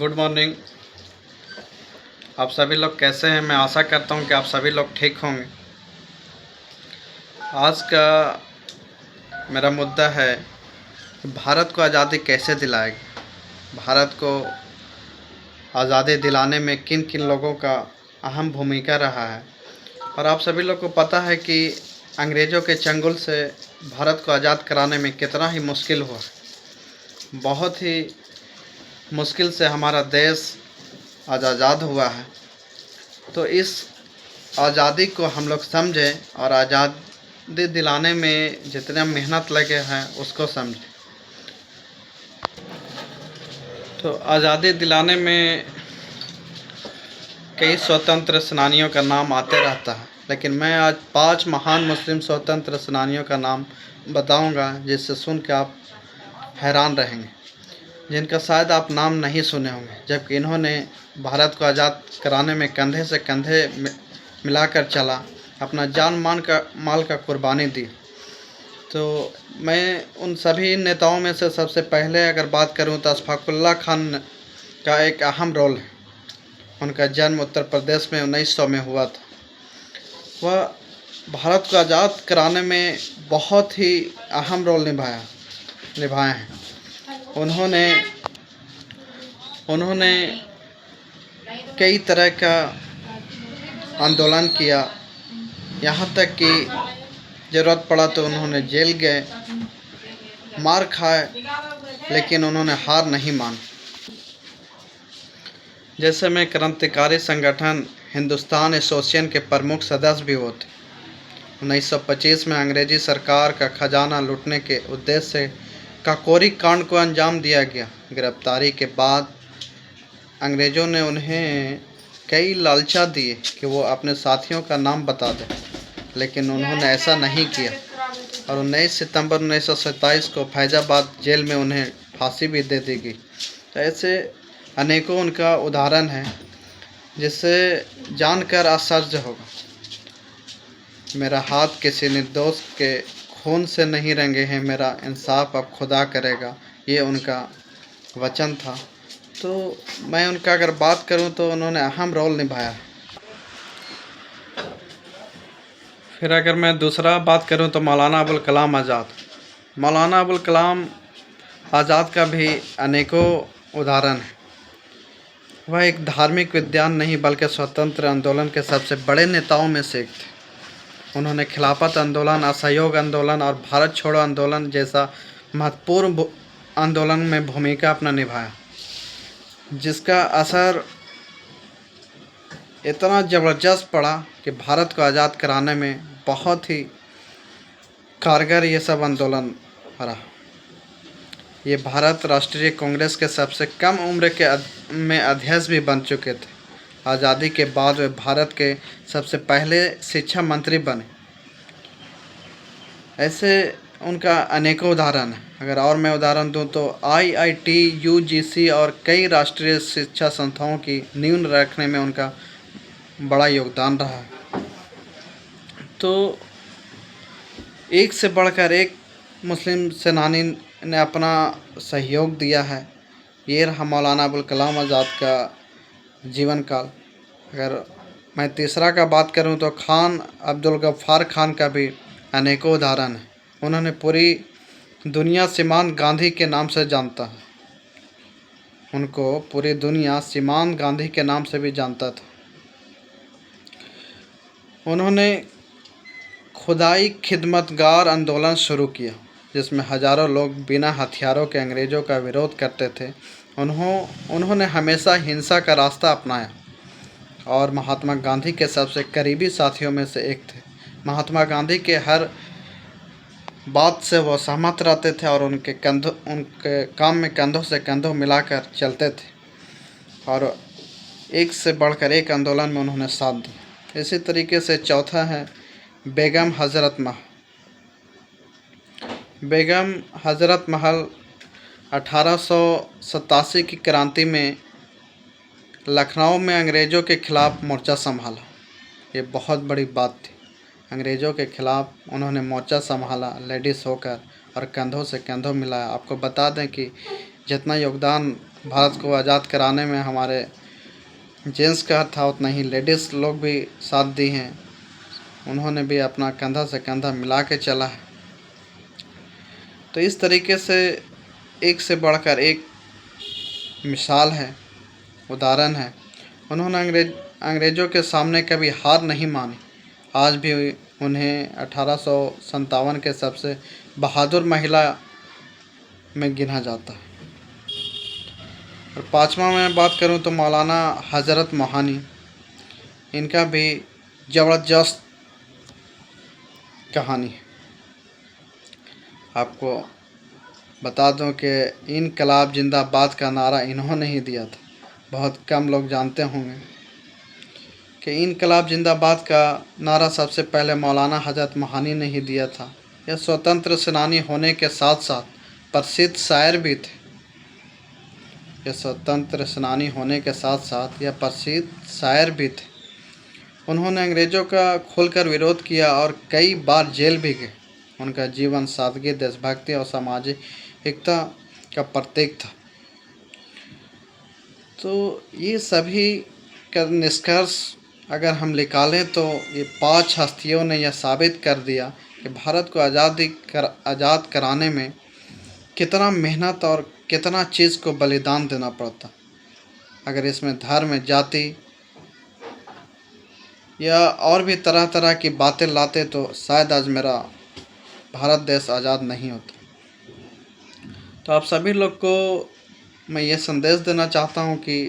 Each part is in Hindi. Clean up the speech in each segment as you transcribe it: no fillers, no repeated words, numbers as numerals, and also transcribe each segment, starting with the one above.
Good morning. आप सभी लोग कैसे हैं? मैं आशा करता हूं कि आप सभी लोग ठीक होंगे। आज का मेरा मुद्दा है कि भारत को आज़ादी कैसे दिलाएगी। भारत को आज़ादी दिलाने में किन किन लोगों का अहम भूमिका रहा है। और आप सभी लोग को पता है कि अंग्रेज़ों के चंगुल से भारत को आज़ाद कराने में कितना ही मुश्किल हुआ। बहुत ही मुश्किल से हमारा देश आज आज़ाद हुआ है। तो इस आज़ादी को हम लोग समझें और आज़ादी दिलाने में जितना मेहनत लगे हैं उसको समझें। तो आज़ादी दिलाने में कई स्वतंत्र सेनानियों का नाम आते रहता है, लेकिन मैं आज 5 महान मुस्लिम स्वतंत्र सेनानियों का नाम बताऊंगा जिससे सुन के आप हैरान रहेंगे, जिनका शायद आप नाम नहीं सुने होंगे, जबकि इन्होंने भारत को आज़ाद कराने में कंधे से कंधे मिलाकर चला, अपना जान माल का कुर्बानी दी। तो मैं उन सभी नेताओं में से सबसे पहले अगर बात करूं तो अशफाकुल्लाह खान का एक अहम रोल है। उनका जन्म उत्तर प्रदेश में 1900 में हुआ था। वह भारत को आज़ाद कराने में बहुत ही अहम रोल निभाए हैं। उन्होंने कई तरह का आंदोलन किया, यहाँ तक कि ज़रूरत पड़ा तो उन्होंने जेल गए, मार खाए, लेकिन उन्होंने हार नहीं मानी। जैसे में क्रांतिकारी संगठन हिंदुस्तान एसोसिएशन के प्रमुख सदस्य भी होते। 1925 में अंग्रेजी सरकार का खजाना लूटने के उद्देश्य से काकोरी कांड को अंजाम दिया गया। गिरफ्तारी के बाद अंग्रेज़ों ने उन्हें कई लालचा दिए कि वो अपने साथियों का नाम बता दें, लेकिन उन्होंने ऐसा नहीं किया और 19 सितंबर 1927 को फैजाबाद जेल में उन्हें फांसी भी दे दी गई। तो ऐसे अनेकों उनका उदाहरण है जिससे जानकर आश्चर्य होगा। मेरा हाथ किसी निर्दोष के खून से नहीं रंगे हैं, मेरा इंसाफ अब खुदा करेगा, ये उनका वचन था। तो मैं उनका अगर बात करूं तो उन्होंने अहम रोल निभाया। फिर अगर मैं दूसरा बात करूं तो मौलाना अबुल कलाम आज़ाद। मौलाना अबुल कलाम आज़ाद का भी अनेकों उदाहरण है। वह एक धार्मिक विद्वान नहीं बल्कि स्वतंत्र आंदोलन के सबसे बड़े नेताओं में से एक थे। उन्होंने खिलाफत आंदोलन, असहयोग आंदोलन और भारत छोड़ो आंदोलन जैसा महत्वपूर्ण आंदोलन में भूमिका अपना निभाया, जिसका असर इतना ज़बरदस्त पड़ा कि भारत को आज़ाद कराने में बहुत ही कारगर ये सब आंदोलन रहा। ये भारत राष्ट्रीय कांग्रेस के सबसे कम उम्र में अध्यक्ष भी बन चुके थे। आज़ादी के बाद वे भारत के सबसे पहले शिक्षा मंत्री बने। ऐसे उनका अनेकों उदाहरण हैं। अगर और मैं उदाहरण दूं तो IIT, UGC और कई राष्ट्रीय शिक्षा संस्थाओं की नींव रखने में उनका बड़ा योगदान रहा है। तो एक से बढ़कर एक मुस्लिम सेनानी ने अपना सहयोग दिया है। ये रहा मौलाना अबुल कलाम आज़ाद का जीवन काल। अगर मैं तीसरा का बात करूं तो खान अब्दुल गफ्फार खान का भी अनेकों उदाहरण है। उन्होंने पूरी दुनिया सीमांत गांधी के नाम से जानता है। उनको पूरी दुनिया सीमांत गांधी के नाम से भी जानता था। उन्होंने खुदाई खिदमतगार आंदोलन शुरू किया, जिसमें हज़ारों लोग बिना हथियारों के अंग्रेज़ों का विरोध करते थे। उन्होंने हमेशा हिंसा का रास्ता अपनाया और महात्मा गांधी के सबसे करीबी साथियों में से एक थे। महात्मा गांधी के हर बात से वो सहमत रहते थे और उनके काम में कंधों से कंधों मिलाकर चलते थे और एक से बढ़कर एक आंदोलन में उन्होंने साथ दिया। इसी तरीके से चौथा है बेगम हज़रत महल 1887 की क्रांति में लखनऊ में अंग्रेज़ों के ख़िलाफ़ मोर्चा संभाला। ये बहुत बड़ी बात थी। अंग्रेज़ों के ख़िलाफ़ उन्होंने मोर्चा संभाला लेडीज़ होकर और कंधों से कंधों मिलाया। आपको बता दें कि जितना योगदान भारत को आज़ाद कराने में हमारे जेंट्स का था, उतना ही लेडीज़ लोग भी साथ दी हैं। उन्होंने भी अपना कंधा से कंधा मिला के चला है। तो इस तरीके से एक से बढ़कर एक मिसाल है, उदाहरण है। उन्होंने अंग्रेज़ों के सामने कभी हार नहीं मानी। आज भी उन्हें 1857 के सबसे बहादुर महिला में गिना जाता है। और पाँचवा मैं बात करूं तो मौलाना हज़रत मोहानी, इनका भी ज़बरदस्त कहानी है। आपको बता दूं कि इनकलाब जिंदाबाद का नारा इन्होंने ही दिया था। बहुत कम लोग जानते होंगे कि इनकलाब जिंदाबाद का नारा सबसे पहले मौलाना हज़रत मोहानी ने ही दिया था। यह स्वतंत्र सेनानी होने के साथ साथ प्रसिद्ध शायर भी थे। यह स्वतंत्र सेनानी होने के साथ साथ यह प्रसिद्ध शायर भी थे। उन्होंने अंग्रेज़ों का खुलकर विरोध किया और कई बार जेल भी गए। उनका जीवन सादगी, देशभक्ति और सामाजिक एकता का प्रतीक था। तो ये सभी का निष्कर्ष अगर हम निकालें तो ये 5 हस्तियों ने यह साबित कर दिया कि भारत को आज़ाद कराने में कितना मेहनत और कितना चीज़ को बलिदान देना पड़ता। अगर इसमें धर्म, जाति या और भी तरह तरह की बातें लाते तो शायद आज मेरा भारत देश आज़ाद नहीं होता। तो आप सभी लोग को मैं ये संदेश देना चाहता हूँ कि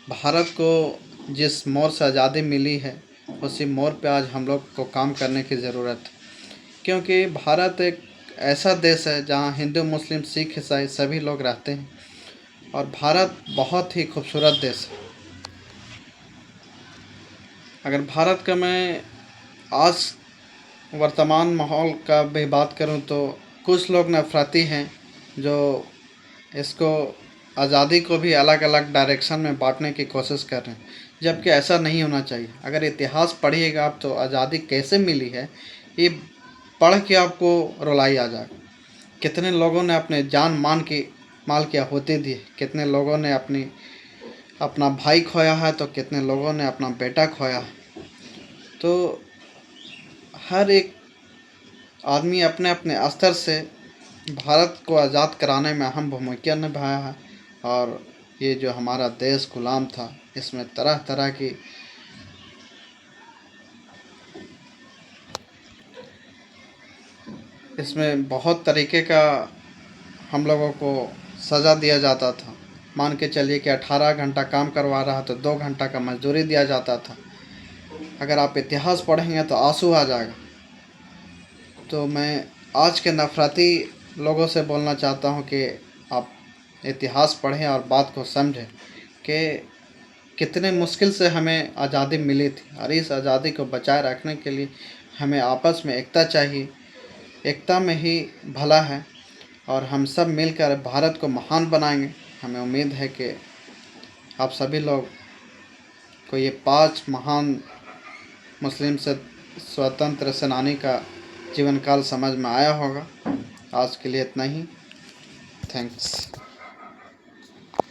भारत को जिस मोड़ से आज़ादी मिली है, उसी मोड़ पे आज हम लोग को काम करने की ज़रूरत है। क्योंकि भारत एक ऐसा देश है जहाँ हिंदू, मुस्लिम, सिख, ईसाई सभी लोग रहते हैं और भारत बहुत ही खूबसूरत देश है। अगर भारत का मैं आज वर्तमान माहौल का भी बात करूं तो कुछ लोग नफरती हैं जो इसको आज़ादी को भी अलग अलग डायरेक्शन में बांटने की कोशिश कर रहे हैं, जबकि ऐसा नहीं होना चाहिए। अगर इतिहास पढ़िएगा आप तो आज़ादी कैसे मिली है ये पढ़ के आपको रुलाई आ जाएगा। कितने लोगों ने अपने जान माल की आहुति दी, कितने लोगों ने अपना भाई खोया है, तो कितने लोगों ने अपना बेटा खोया है। तो हर एक आदमी अपने अपने स्तर से भारत को आज़ाद कराने में अहम भूमिका निभाया है। और ये जो हमारा देश गुलाम था, इसमें तरह तरह की इसमें बहुत तरीके का हम लोगों को सज़ा दिया जाता था। मान के चलिए कि 18 घंटा काम करवा रहा तो 2 घंटा का मजदूरी दिया जाता था। अगर आप इतिहास पढ़ेंगे तो आंसू आ जाएगा। तो मैं आज के नफरती लोगों से बोलना चाहता हूँ कि आप इतिहास पढ़ें और बात को समझें कि कितने मुश्किल से हमें आज़ादी मिली थी और इस आज़ादी को बचाए रखने के लिए हमें आपस में एकता चाहिए। एकता में ही भला है और हम सब मिलकर भारत को महान बनाएंगे। हमें उम्मीद है कि आप सभी लोग को ये 5 महान मुस्लिम से स्वतंत्र सेनानी का जीवन काल समझ में आया होगा। आज के लिए इतना ही। थैंक्स।